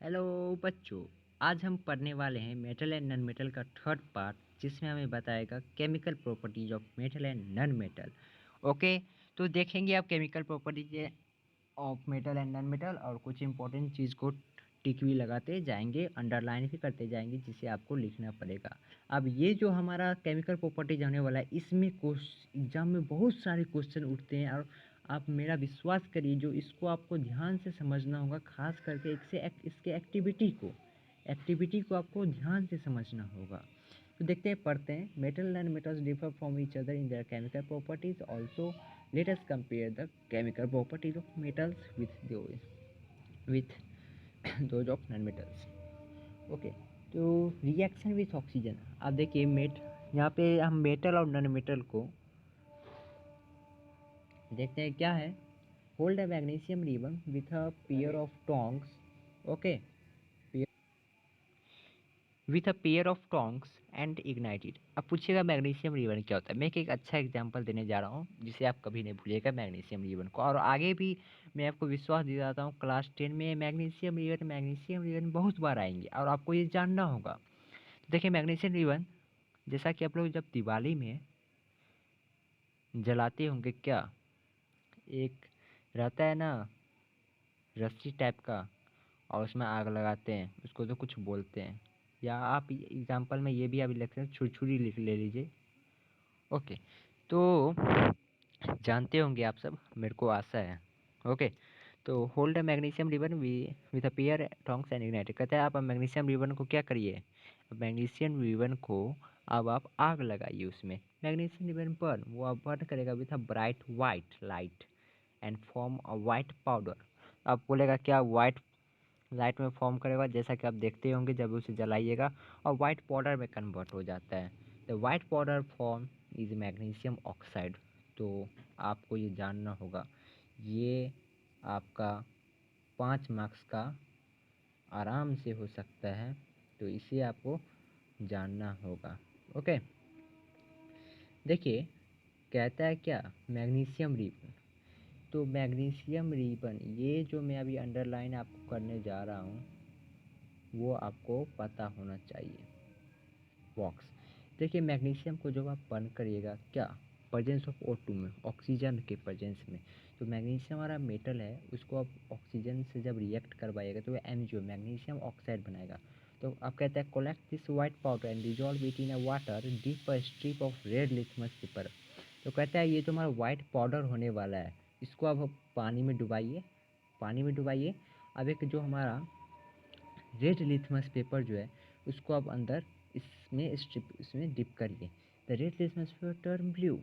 Hello बच्चों। आज हम पढ़ने वाले हैं मेटल एंड नॉन मेटल का थर्ड पार्ट, जिसमें हमें बताएगा chemical properties of metal and non metal. Okay, तो देखेंगे आप chemical properties of metal and non metal और कुछ इंपॉर्टेंट चीज़ को टिक भी लगाते जाएंगे, अंडरलाइन भी करते जाएंगे, जिसे आपको लिखना पड़ेगा। अब ये जो हमारा केमिकल प्रॉपर्टीज होने वाला है, इसमें एग्जाम में बहुत सारे क्वेश्चन उठते हैं और आप मेरा विश्वास करिए, जो इसको आपको ध्यान से समझना होगा, खास करके इसके एक्टिविटी को आपको ध्यान से समझना होगा। तो देखते हैं, पढ़ते हैं। Metal and metals differ from each other in their chemical properties also. Let us compare the chemical properties of metals with those of non metals. Okay, तो रिएक्शन विथ ऑक्सीजन। अब देखिए यहाँ पे हम मेटल और नॉन मेटल को देखते हैं क्या है। Hold a magnesium ribbon with a pair of tongs. Okay, with a pair of tongs and ignited. अब पूछिएगा मैग्नीशियम रिबन क्या होता है। मैं एक अच्छा एग्जांपल देने जा रहा हूँ, जिसे आप कभी नहीं भूलिएगा मैग्नीशियम रिबन को। और आगे भी मैं आपको विश्वास दिलाता हूँ, क्लास 10 में मैग्नीशियम रिबन बहुत बार आएंगे और आपको ये जानना होगा। तो देखिए, मैग्नीशियम रिबन जैसा कि आप लोग जब दिवाली में जलाते होंगे, क्या एक रहता है ना, रस्सी टाइप का, और उसमें आग लगाते हैं, उसको तो कुछ बोलते हैं। या आप एग्जांपल में ये भी आप लिख सकते हैं, छुरछुरी लिख ले लीजिए। ओके, तो जानते होंगे आप सब, मेरे को आशा है। ओके, तो hold a magnesium ribbon with a pair tongs and ignited. कहते हैं आप मैग्नीशियम रिबन को क्या करिए, मैग्नीशियम रिबन को अब आप आग लगाइए उसमें। मैग्नीशियम रिबन पर वो आप बर्न करेगा with a bright white light and form a white powder. आप बोलेगा क्या वाइट लाइट में फॉर्म करेगा, जैसा कि आप देखते होंगे जब उसे जलाइएगा और वाइट पाउडर में कन्वर्ट हो जाता है। The white powder form is magnesium oxide. तो आपको ये जानना होगा, ये आपका 5 मार्क्स का आराम से हो सकता है, तो इसे आपको जानना होगा। ओके, देखिए कहता है क्या, मैग्नीशियम रिबन। तो मैग्नीशियम रिबन, ये जो मैं अभी अंडरलाइन आपको करने जा रहा हूँ, वो आपको पता होना चाहिए। बॉक्स, देखिए मैग्नीशियम को जब आप बर्न करिएगा, क्या प्रेजेंस ऑफ O2 में, ऑक्सीजन के प्रेजेंस में, तो मैग्नीशियम हमारा मेटल है, उसको आप ऑक्सीजन से जब रिएक्ट करवाइएगा तो वो MgO मैग्नीशियम ऑक्साइड बनाएगा। तो आप कहते हैं collect this white powder and dissolve it in a water deep a strip of red litmus paper. तो कहता है ये जो हमारा वाइट पाउडर होने वाला है, इसको आप पानी में डुबाइए। अब एक जो हमारा रेड लिथमस पेपर जो है, उसको आप अंदर इसमें डिप करिए। The red litmus paper turn blue.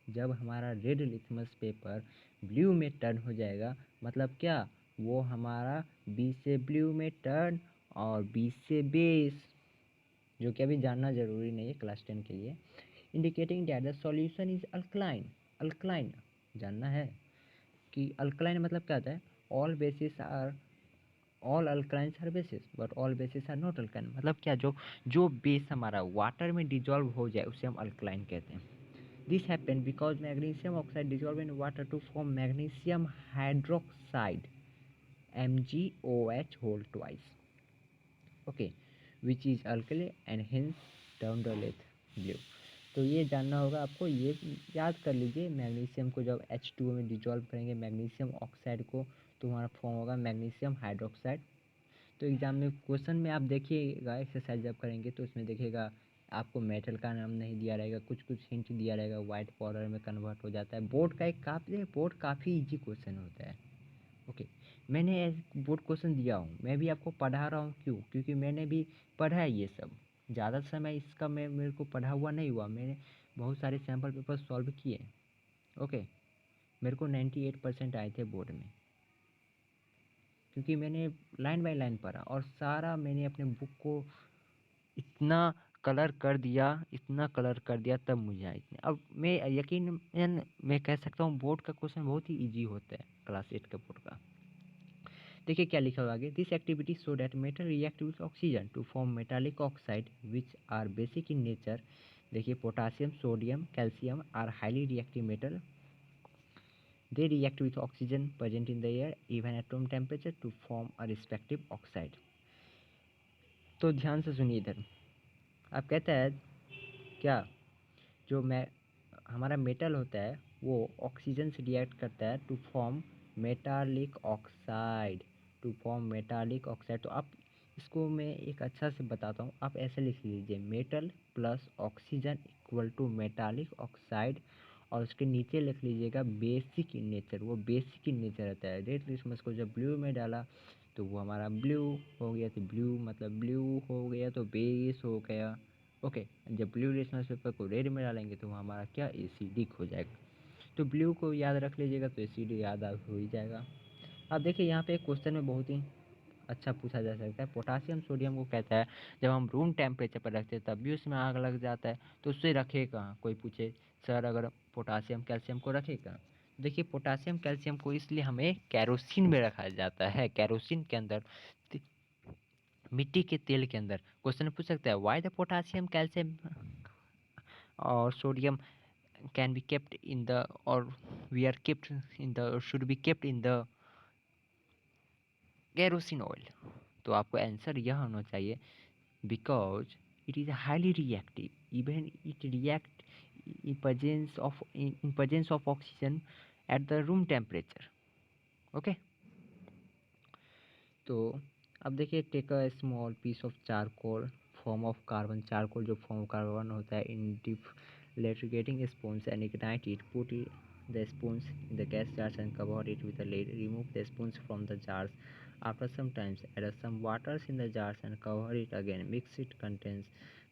जब हमारा रेड लिथमस पेपर ब्लू में टर्न हो जाएगा, मतलब क्या, वो हमारा बी से ब्लू में टर्न और बी से बेस, जो कि अभी जानना ज़रूरी नहीं है क्लास 10 के लिए। Indicating that the solution is alkaline. Alkaline जानना है कि अल्कलाइन मतलब क्या होता है। All bases are all alkalis are bases but all bases are not alkaline. मतलब क्या, जो बेस हमारा वाटर में डिजॉल्व हो जाए उसे हम अल्कलाइन कहते हैं। This happen because magnesium oxide dissolve in water to form magnesium hydroxide MgOH whole twice, okay, which is alkali and hence turn the लेथ ब्लू। तो ये जानना होगा आपको, ये याद कर लीजिए, मैग्नीशियम को जब H2O में डिजॉल्व करेंगे मैग्नीशियम ऑक्साइड को, तो हमारा फॉर्म होगा मैग्नीशियम हाइड्रोक्साइड। तो एग्ज़ाम में क्वेश्चन में आप देखिएगा, एक्सरसाइज जब करेंगे तो उसमें देखिएगा आपको मेटल का नाम नहीं दिया रहेगा, कुछ कुछ हिंट दिया रहेगा, वाइट पाउडर में कन्वर्ट हो जाता है। बोर्ड काफ़ी इजी क्वेश्चन होता है। ओके, मैंने बोर्ड क्वेश्चन दिया हूँ, मैं भी आपको पढ़ा रहा हूँ, क्यों, क्योंकि मैंने भी पढ़ा है ये सब। ज़्यादा समय इसका मेरे को पढ़ा हुआ नहीं हुआ, मैंने बहुत सारे सैम्पल पेपर सॉल्व किए। ओके, मेरे को 98% आए थे बोर्ड में, क्योंकि मैंने लाइन बाय लाइन पढ़ा और सारा मैंने अपने बुक को इतना इतना कलर कर दिया तब मुझे आए इतने। अब मैं कह सकता हूँ बोर्ड का क्वेश्चन बहुत ही इजी होता है, क्लास 8 का बोर्ड का। देखिए क्या लिखा हुआ आगे, this activity so that metal react with oxygen to form metallic oxide which are basic in nature. देखिए potassium, sodium, calcium are highly reactive metal They react with oxygen present in the air even at room temperature to form a respective oxide. तो ध्यान से सुनिए इधर, आप कहते हैं क्या जो हमारा मेटल होता है वो ऑक्सीजन से रिएक्ट करता है टू फॉर्म मेटालिक ऑक्साइड, तो आप इसको मैं एक अच्छा से बताता हूँ, आप ऐसे लिख लीजिए metal plus oxygen equal to metallic oxide, और उसके नीचे लिख लीजिएगा बेसिक इन नेचर। वो बेसिक इन नेचर रहता है। रेड लिटमस को जब ब्लू में डाला तो वो हमारा ब्लू हो गया, तो ब्लू मतलब ब्लू हो गया तो बेस हो गया। ओके, जब ब्लू लिटमस पेपर को रेड में डालेंगे तो वो हमारा क्या एसिडिक हो जाएगा। तो ब्लू को याद रख लीजिएगा तो एसिड याद हो ही जाएगा। अब देखिए यहाँ पे एक क्वेश्चन में बहुत ही अच्छा पूछा जा सकता है, पोटासियम सोडियम को कहता है जब हम रूम टेम्परेचर पर रखते हैं तब भी उसमें आग लग जाता है, तो उससे रखे कहाँ। कोई पूछे सर अगर पोटासियम कैल्शियम को रखे कहाँ, देखिए पोटासियम कैल्शियम को इसलिए हमें कैरोसिन में रखा जाता है। कैरोसिन के अंदर, मिट्टी के तेल के अंदर। क्वेश्चन पूछ सकता है व्हाई द पोटासियम कैल्शियम और sodium can be kept in the और we are kept in the should be kept in the kerosene oil. तो आपको आंसर यह होना चाहिए because it is highly reactive, even it react in presence of oxygen at the room temperature. Okay, तो अब देखिए take a small piece of charcoal form of carbon, charcoal जो form carbon होता है in deflagrating spoons and ignite it, put the spoons in the gas jars and cover it with a lid. Remove the spoons from the jars. After some time, add some waters in the jars and cover it again. Mix it contains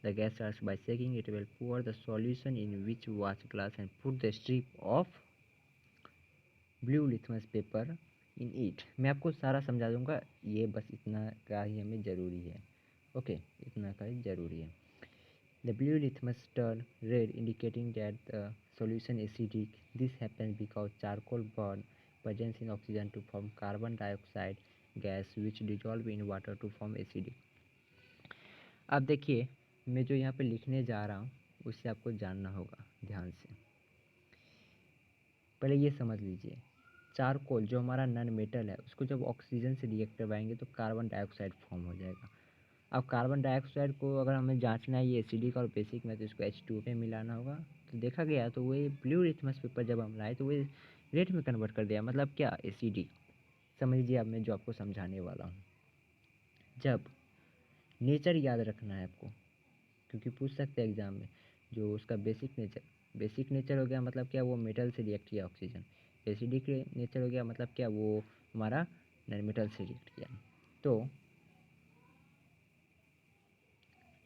the gas jars by shaking it well. Pour the solution in which watch glass and put the strip of blue litmus paper in it. मैं आपको सारा समझा दूंगा, ये बस इतना का ही हमें ज़रूरी है। ओके, इतना का ही ज़रूरी है। The blue litmus turn red indicating that the solution acidic. This happens because charcoal burn presents in oxygen to form carbon dioxide gas which dissolve in water to form acidic। अब देखिए मैं जो यहाँ पे लिखने जा रहा हूँ उससे आपको जानना होगा ध्यान से। पहले ये समझ लीजिए, चारकोल जो हमारा नॉन मेटल है उसको जब ऑक्सीजन से रिएक्ट करवाएंगे तो कार्बन डाइऑक्साइड फॉर्म हो जाएगा। अब कार्बन डाइऑक्साइड को अगर हमें जांचना है ये एसिडिक और बेसिक में तो इसको H2O में मिलाना होगा। तो देखा गया तो वही ब्लू लिटमस पेपर जब हम लाए तो वही रेड में कन्वर्ट कर दिया, मतलब क्या एसिडिक। समझ लीजिए अब मैं जो आपको समझाने वाला हूँ, जब नेचर याद रखना है आपको क्योंकि पूछ सकते हैं एग्जाम में, जो उसका बेसिक नेचर हो गया मतलब क्या वो मेटल से रिएक्ट किया ऑक्सीजन। एसिडिक नेचर हो गया मतलब क्या वो हमारा नॉन मेटल से रिएक्ट किया। तो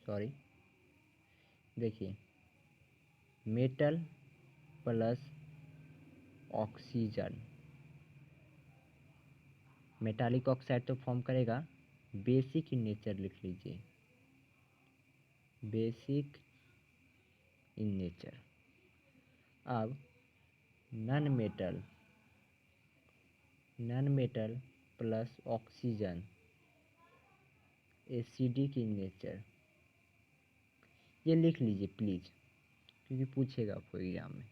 सॉरी, देखिए metal plus oxygen metallic oxide तो फॉर्म करेगा। बेसिक इन नेचर लिख लीजिए, बेसिक इन नेचर। अब non metal plus oxygen acidic in nature, ये लिख लीजिए प्लीज़ क्योंकि पूछेगा आपको एग्जाम में,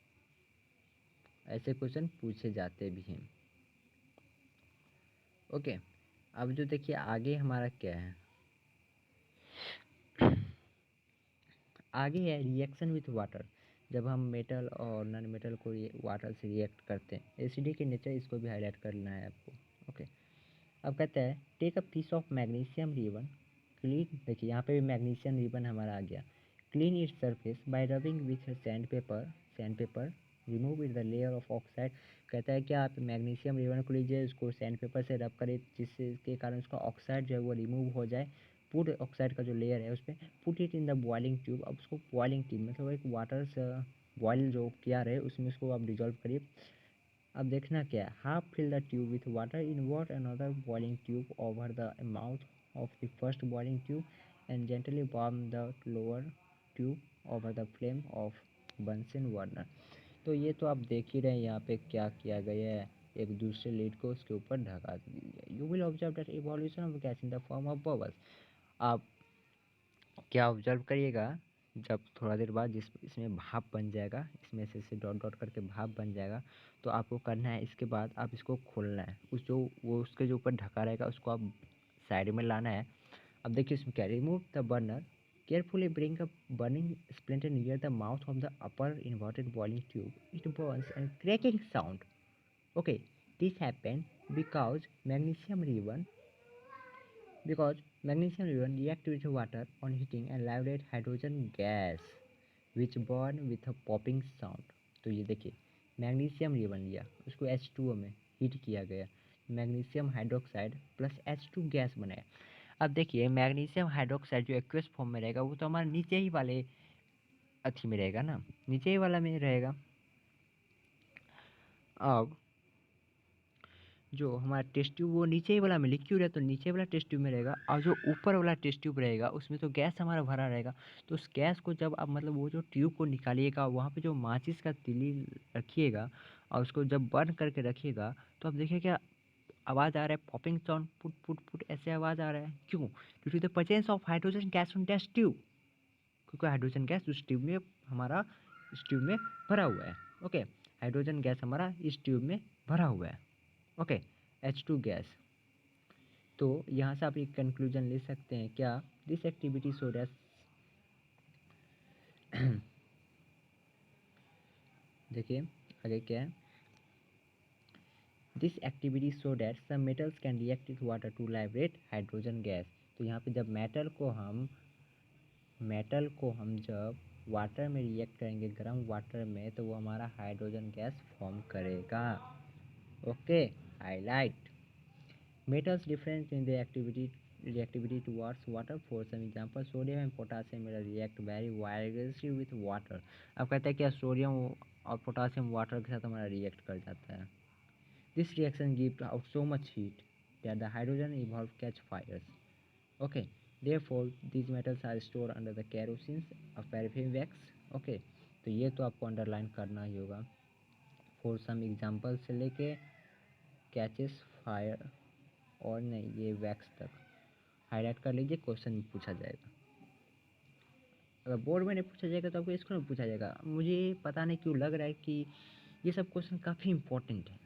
ऐसे क्वेश्चन पूछे जाते भी हैं। ओके, अब जो देखिए आगे हमारा क्या है, आगे है रिएक्शन विथ वाटर। जब हम मेटल और नॉन मेटल को वाटर से रिएक्ट करते हैं, एसिडिक के नेचर इसको भी हाईलाइट करना है आपको। ओके, अब कहते हैं take a piece of magnesium ribbon clean, देखिए यहाँ पे भी मैग्नीशियम रिबन हमारा आ गया। Clean its surface by rubbing with sandpaper remove it the layer of oxide. कहता है कि आप मैग्नीशियम रिबन को लीजिए, उसको सैंड पेपर से रब करें जिससे के कारण उसका ऑक्साइड जो है वो रिमूव हो जाए। पुट ऑक्साइड का जो लेयर है उस पर put it in the boiling tube. अब उसको बॉइलिंग ट्यूब मतलब एक वाटर से बॉयल जो किया रहे उसमें उसको आप डिजॉल्व करिए। अब देखना क्या है, half fill the tube with water, invert another boiling tube over the mouth of the first boiling tube and gently warm the lower tube over the flame of Bunsen burner. तो ये तो आप देख ही रहे हैं यहाँ पे क्या किया गया है, एक दूसरे लीड को उसके ऊपर ढका दिया। You will observe that evolution of gas in the form of bubbles. आप क्या ऑब्जर्व करिएगा जब थोड़ा देर बाद इसमें भाप बन जाएगा, इसमें से डॉट डॉट करके भाप बन जाएगा, तो आपको करना है इसके बाद आप इसको खोलना है, उसके जो ऊपर ढका रहेगा उसको आप साइड में लाना है। अब देखिए इसमें क्या, remove the burner, carefully bring a burning splinter near the mouth of the upper inverted boiling tube, it Burns and cracking sound. Okay, this happen because magnesium ribbon react with water on heating and liberate hydrogen gas which burn with a popping sound। तो ये देखिए magnesium ribbon लिया, उसको H2O में heat किया गया, magnesium hydroxide plus H2 gas बनाया। अब देखिए मैग्नीशियम हाइड्रोक्साइड जो एक्वस फॉर्म में रहेगा वो तो हमारा नीचे ही वाले अथी में रहेगा ना, नीचे ही वाला में रहेगा। अब जो हमारा टेस्ट ट्यूब वो नीचे ही वाला में लिक्विड है तो नीचे वाला टेस्ट ट्यूब में रहेगा, और जो ऊपर वाला टेस्ट ट्यूब रहेगा उसमें तो गैस हमारा भरा रहेगा। तो उस गैस को जब आप मतलब वो जो ट्यूब को निकालिएगा, वहाँ पे जो माचिस का तीली रखिएगा और उसको जब बर्न करके रखिएगा, तो आप देखिए क्या आवाज़ आ रहा है, पॉपिंग साउंड, पुट पुट पुट ऐसे आवाज़ आ रहा है। क्यों? Due to the presence of hydrogen gas on test tube, क्योंकि हाइड्रोजन गैस उस ट्यूब में हमारा इस ट्यूब में भरा हुआ है। ओके, हाइड्रोजन गैस हमारा इस ट्यूब में भरा हुआ है। Okay, H2 gas. तो यहाँ से आप एक कंक्लूजन ले सकते हैं क्या, दिस एक्टिविटी सो दैट देखिए आगे क्या है, this activity so that some metals can react with water to liberate hydrogen gas. तो यहाँ पे जब मेटल को हम जब वाटर में रिएक्ट करेंगे, गर्म वाटर में, तो वो हमारा हाइड्रोजन गैस फॉर्म करेगा। Okay, highlight metals difference in the reactivity towards water। for some example sodium and potassium will react very vigorously with water। अब कहते हैं क्या सोडियम और पोटासियम वाटर के साथ हमारा रिएक्ट कर जाता है। This reaction give out so much heat that the hydrogen evolve catch fires. Okay, therefore these metals are stored under the kerosene of paraffin wax। Okay, तो ये तो आपको अंडरलाइन करना ही होगा। फॉर सम एग्जाम्पल से लेके कैचेस फायर और नहीं ये वैक्स तक हाईलाइट कर लीजिए, क्वेश्चन में पूछा जाएगा। अगर बोर्ड में नहीं पूछा जाएगा तो आपको इसको में पूछा जाएगा। मुझे पता नहीं क्यों लग रहा है कि ये सब क्वेश्चन काफ़ी इंपॉर्टेंट है।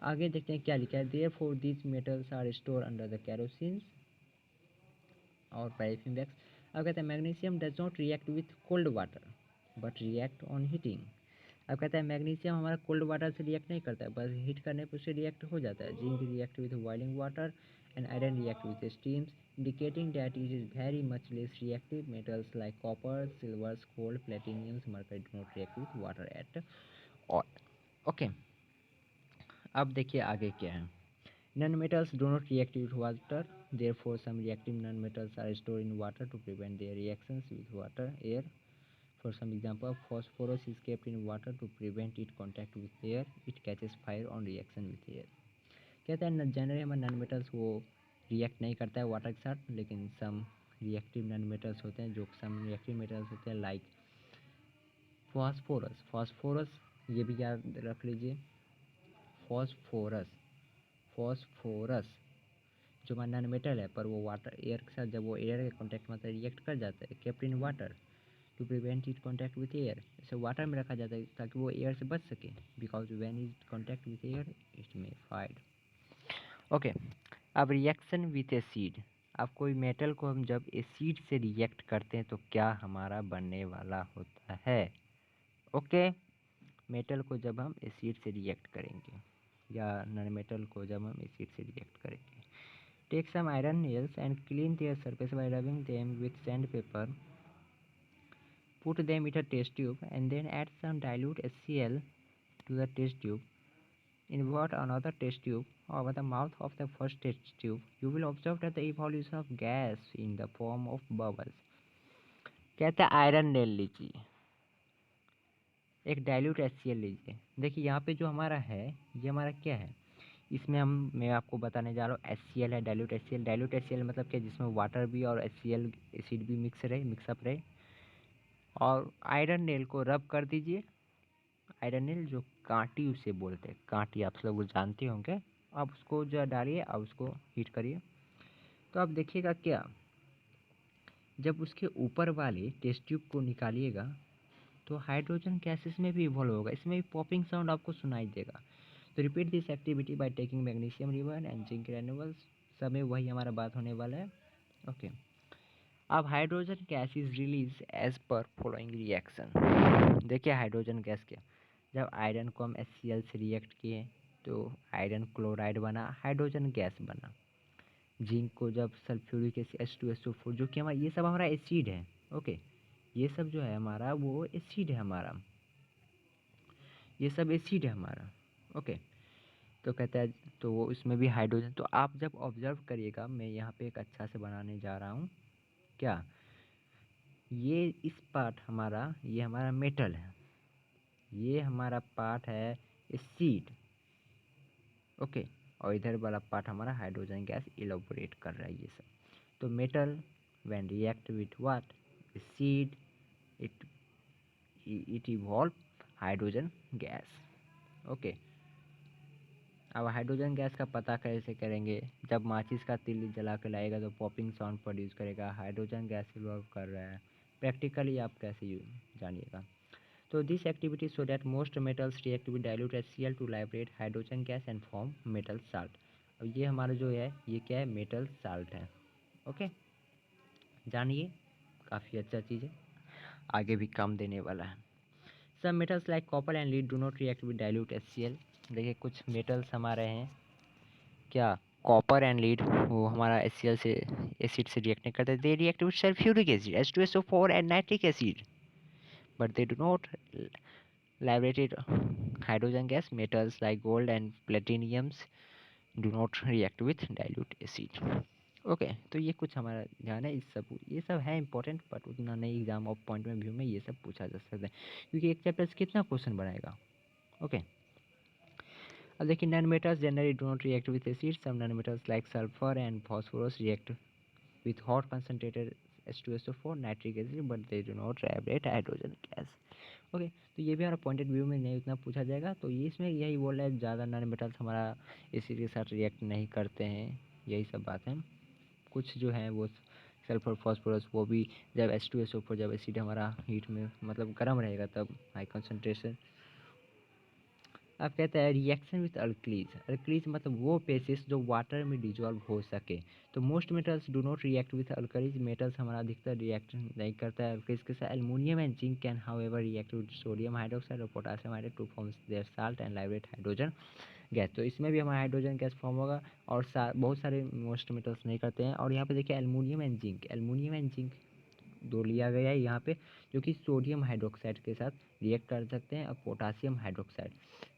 आगे देखते हैं क्या लिखा है, therefore these metals are store under the kerosene और पैराफिन वैक्स। अब कहते हैं magnesium does not react with cold water but react on heating. अब कहता है मैग्नीशियम हमारा कोल्ड वाटर से रिएक्ट नहीं करता है, बस हीट करने पर उससे रिएक्ट हो जाता है। Zinc react with boiling water and iron react with stems, indicating that it is very much less reactive। Metals like copper, silver, gold, platinum, mercury do not react with water at all। Okay, अब देखिए आगे क्या है, non metals do not react with water, therefore some reactive non metals are stored in water to prevent their reactions with water air. For some example, phosphorus is kept in water to prevent its contact with air. It catches fire on reaction with air। कहते हैं generally हमारे non metals वो react नहीं करता है water के साथ, लेकिन सम रिएक्टिव नॉन मेटल्स होते हैं, जो सम रिएक्टिव मेटल्स होते हैं लाइक फॉस्फोरस ये भी याद रख लीजिए। फॉस्फोरस जो हमारा नॉन मेटल है, पर वो वाटर एयर के साथ जब वो एयर के कॉन्टैक्ट में रिएक्ट कर जाता है, kept in water to prevent it contact with air. इसे वाटर में रखा जाता है ताकि वो एयर से बच सके, because when it contact with air it may fire. Okay, अब रिएक्शन विथ एसिड। अब कोई मेटल को हम जब एसिड से रिएक्ट करते हैं तो क्या हमारा बनने वाला होता है। ओके, मेटल को जब हम एसिड से रिएक्ट करेंगे या नॉन मेटल को जब हम एसिड से रिएक्ट करेंगे, take some iron nails and clean their surface by rubbing them with sandpaper, put them in a test tube and then add some dilute HCl to the test tube, invert another test tube over the mouth of the first test tube, you will observe that the evolution of gas in the form of bubbles। कहता है iron nail लीजिए, एक dilute HCl लीजिए। देखिए यहाँ पे जो हमारा है ये हमारा क्या है, इसमें मैं आपको बताने जा रहा हूँ HCl है, डाइल्यूट HCl। डाइल्यूट HCl मतलब क्या, जिसमें वाटर भी और HCl एसिड भी मिक्सअप रहे। और आयरन नेल को रब कर दीजिए, आयरन नेल जो कांटी उसे बोलते हैं, कांटी आप लोग जानते होंगे। आप उसको जो डालिए, आप उसको हीट करिए, तो आप देखिएगा क्या जब उसके ऊपर वाले टेस्ट ट्यूब को निकालिएगा तो हाइड्रोजन गैसेस में भी इवॉल्व होगा, इसमें भी पॉपिंग साउंड आपको सुनाई देगा। तो repeat this activity by taking magnesium ribbon and zinc ग्रैन्युल्स, सब में वही हमारा बात होने वाला है। ओके, अब hydrogen gas is release as per following reaction. देखिए हाइड्रोजन गैस क्या, जब आयरन को हम HCl से रिएक्ट किए तो आयरन क्लोराइड बना, हाइड्रोजन गैस बना। जिंक को जब सल्फ्यूरिक एसिड H2SO4, जो कि हमारा ये सब हमारा एसिड है। ओके, ये सब जो है हमारा वो एसिड है हमारा, ये सब एसिड है हमारा। ओके, तो कहता है तो वो इसमें भी हाइड्रोजन, तो आप जब ऑब्जर्व करिएगा, मैं यहाँ पे एक अच्छा से बनाने जा रहा हूँ क्या, ये इस पार्ट हमारा, ये हमारा मेटल है, ये हमारा पार्ट है एसिड। ओके, और इधर वाला पार्ट हमारा हाइड्रोजन गैस इलेबोरेट कर रहा है ये सब। तो metal when react with what, acid, it evolve hydrogen gas. Okay, अब हाइड्रोजन गैस का पता कैसे करेंगे, जब माचिस का तिल जला के लाएगा तो पॉपिंग साउंड प्रोड्यूस करेगा, हाइड्रोजन गैस इवॉल्व कर रहा है। प्रैक्टिकली आप कैसे जानिएगा। तो this activity so that most metals react with dilute HCl to liberate hydrogen gas and form metal salt. अब ये हमारा जो है ये क्या है, मेटल साल्ट है। ओके, जानिए, काफ़ी अच्छा चीज़ है, आगे भी काम देने वाला है। Some metals like copper and lead do not react with dilute HCl। देखिए कुछ मेटल्स हमारे हैं क्या, कॉपर एंड लीड, वो हमारा HCl से एसिड से रिएक्ट नहीं करते, they react with sulphuric acid H2SO4 and nitric acid, but they do not liberated hydrogen gas. Metals like gold and platinums do not react with dilute acid. Okay, तो ये कुछ हमारा ध्यान है, इस सब ये सब है इंपॉर्टेंट, बट उतना नहीं एग्जाम ऑफ पॉइंट में व्यू में ये सब पूछा जा सकता है, क्योंकि एक चैप्टर से कितना क्वेश्चन बनाएगा। ओके, अब देखिए non metals generally do not react with acid, some non metals like sulphur and phosphorus react with hot concentrated H2SO4 nitric acid, but they do not liberate hydrogen gas. Okay, तो ये भी हमारा pointed view में नहीं उतना पूछा जाएगा। तो ये इसमें यही बोल रहा है ज़्यादा नॉन मेटल्स हमारा एसिड के साथ रिएक्ट नहीं करते हैं, यही सब बात है। कुछ जो है वो सल्फर फॉस्फोरस, वो भी जब H2SO4 जब एसिड हमारा हीट में मतलब गर्म रहेगा तब हाई कंसनट्रेशन। अब कहता है रिएक्शन विथ अल्कलीज, अल्कलीज मतलब वो बेसिस जो वाटर में डिजॉल्व हो सके। तो most metals do not react with alkalis, metals हमारा अधिकतर रिएक्ट नहीं करता है अल्कलीज के साथ। Aluminium and zinc can however react with sodium hydroxide और potassium hydrate to form their salt and liberate hydrogen gas. तो इसमें भी हमारा हाइड्रोजन गैस फॉर्म होगा, और बहुत सारे मोस्ट मेटल्स नहीं करते हैं। और यहाँ पे देखिए aluminium and zinc, aluminium and zinc दो लिया गया है यहाँ पे, जो कि सोडियम हाइड्रोक्साइड के साथ रिएक्ट कर सकते हैं। और potassium hydroxide,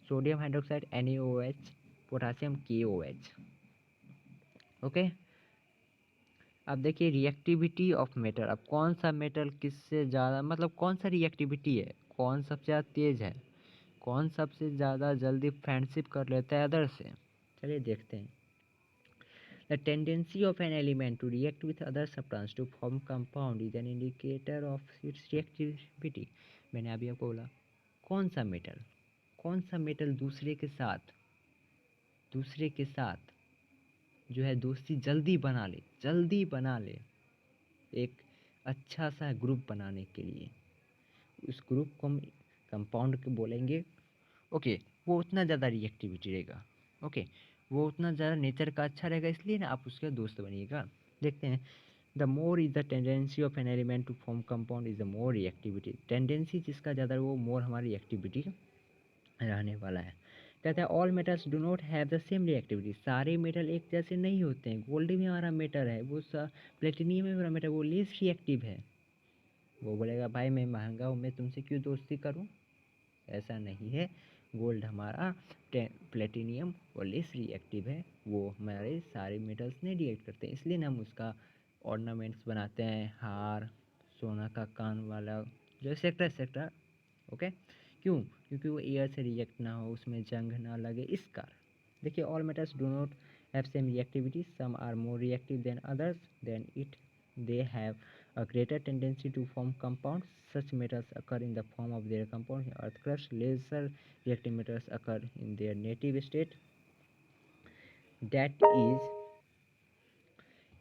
sodium hydroxide NaOH, potassium KOH। Okay, अब देखिए रिएक्टिविटी ऑफ मेटल, अब कौन सा मेटल किससे ज़्यादा, मतलब कौन सा रिएक्टिविटी है, कौन सबसे ज़्यादा तेज है, कौन सबसे ज़्यादा जल्दी फ्रेंडशिप कर लेता है अदर से। चलिए देखते हैं। The tendency of an element to react with other substance to form compound is an indicator of its reactivity। मैंने अभी आपको बोला कौन सा मेटल दूसरे के साथ जो है दोस्ती जल्दी बना ले एक अच्छा सा ग्रुप बनाने के लिए, उस ग्रुप को हम कंपाउंड के बोलेंगे। ओके, वो उतना ज़्यादा रिएक्टिविटी रहेगा। ओके, वो उतना ज़्यादा नेचर का अच्छा रहेगा, इसलिए ना आप उसके दोस्त बनिएगा। देखते हैं, the more is the tendency of an element to form compound is the more reactivity. Tendency जिसका ज़्यादा है वो मोर हमारी रिएक्टिविटी रहने वाला है। कहता है all metals do not have the same reactivity, सारे मेटल एक जैसे नहीं होते हैं। गोल्ड भी हमारा मेटल है, वो प्लेटिनियम में हमारा मेटल, वो लेस रिएक्टिव है। वो बोलेगा भाई मैं महंगा हूँ, मैं तुमसे क्यों दोस्ती करूँ, ऐसा नहीं है। गोल्ड हमारा प्लेटिनियम और लेस रिएक्टिव है, वो हमारे सारे मेटल्स नहीं रिएक्ट करते, इसलिए हम उसका ऑर्नामेंट्स बनाते हैं, हार, सोना का कान वाला, जो एक्सेट्रा एक्सेट्रा। ओके, क्यों, क्योंकि वो एयर से रिएक्ट ना हो, उसमें जंग ना लगे, इस कारण। देखिए all metals do not have same reactivity, some are more reactive than others, then it they have a greater tendency to form compounds. Such metals occur in the form of their compound earth crust. Lesser reactive metals occur in their native state, that is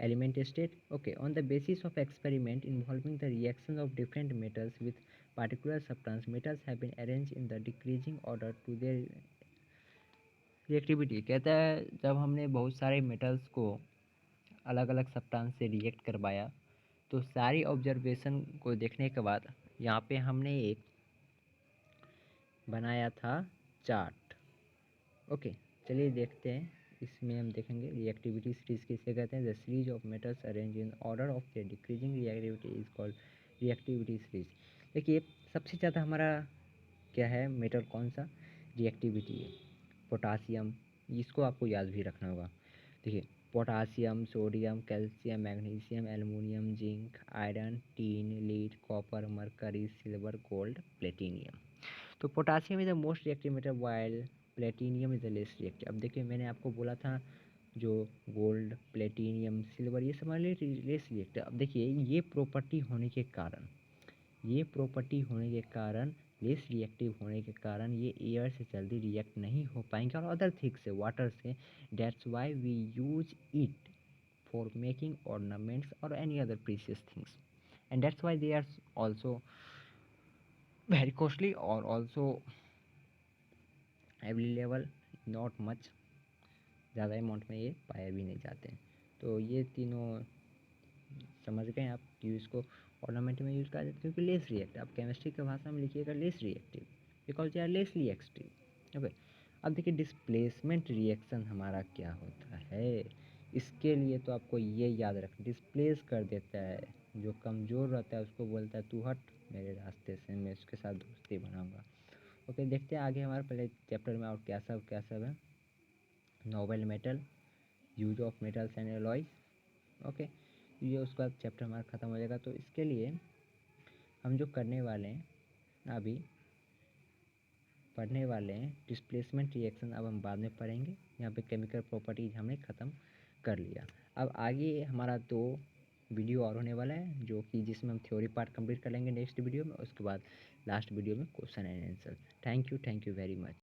element state. Okay, on the basis of experiment involving the reactions of different metals with particular substance, metals have been arranged in the decreasing order to their reactivity. कहता है जब हमने बहुत सारे metals को अलग अलग substance से रिएक्ट करवाया तो सारी ऑब्जर्वेशन को देखने के बाद यहाँ पे हमने एक बनाया था चार्ट। ओके, चलिए देखते हैं। इसमें हम देखेंगे रिएक्टिविटी सीरीज किसे कहते हैं। The series of metals arrange in order of their decreasing reactivity is called reactivity series. देखिए सबसे ज़्यादा हमारा क्या है मेटल कौन सा रिएक्टिविटी है, पोटासियम। इसको आपको याद भी रखना होगा। देखिए potassium, sodium, calcium, magnesium, aluminium, zinc, iron, tin, lead, copper, mercury, silver, gold, platinum. तो potassium is the most reactive metal while platinum is the less reactive. अब देखिए मैंने आपको बोला था जो गोल्ड, प्लेटिनियम, सिल्वर ये सब हमारे लेस रिएक्टिव। अब देखिए ये प्रॉपर्टी होने के कारण लेस रिएक्टिव होने के कारण ये एयर से जल्दी रिएक्ट नहीं हो पाएंगे और अदर थिंग्स से, वाटर से। That's why we use it for making ornaments और any other precious things and that's why they are also very costly और ऑल्सो अवेलेबल नॉट मच, ज़्यादा अमाउंट में ये पाए भी नहीं जाते हैं। तो ये तीनों समझ गए आप कि इसको ऑर्नामेंट में यूज़ करा जाता है क्योंकि लेस रिएक्टिव। आप केमिस्ट्री की भाषा में लिखिएगा less reactive because they are lessly active. Okay, अब देखिए डिस्प्लेसमेंट रिएक्शन हमारा क्या होता है। इसके लिए तो आपको ये याद रखना, डिस्प्लेस कर देता है, जो कमज़ोर रहता है उसको बोलता है तू हट मेरे रास्ते से, मैं उसके साथ दोस्ती बनाऊंगा। ओके, देखते हैं आगे हमारे पहले चैप्टर में और क्या सब है। Nobel metal, use of metals and alloys. Okay, ये उसके बाद चैप्टर हमारा ख़त्म हो जाएगा। तो इसके लिए हम जो करने वाले हैं अभी पढ़ने वाले हैं डिस्प्लेसमेंट रिएक्शन, अब हम बाद में पढ़ेंगे। यहाँ पे केमिकल प्रॉपर्टीज हमने ख़त्म कर लिया। अब आगे हमारा 2 वीडियो और होने वाला है जो कि जिसमें हम थ्योरी पार्ट कंप्लीट कर लेंगे नेक्स्ट वीडियो में, उसके बाद लास्ट वीडियो में question and answer. Thank you very much.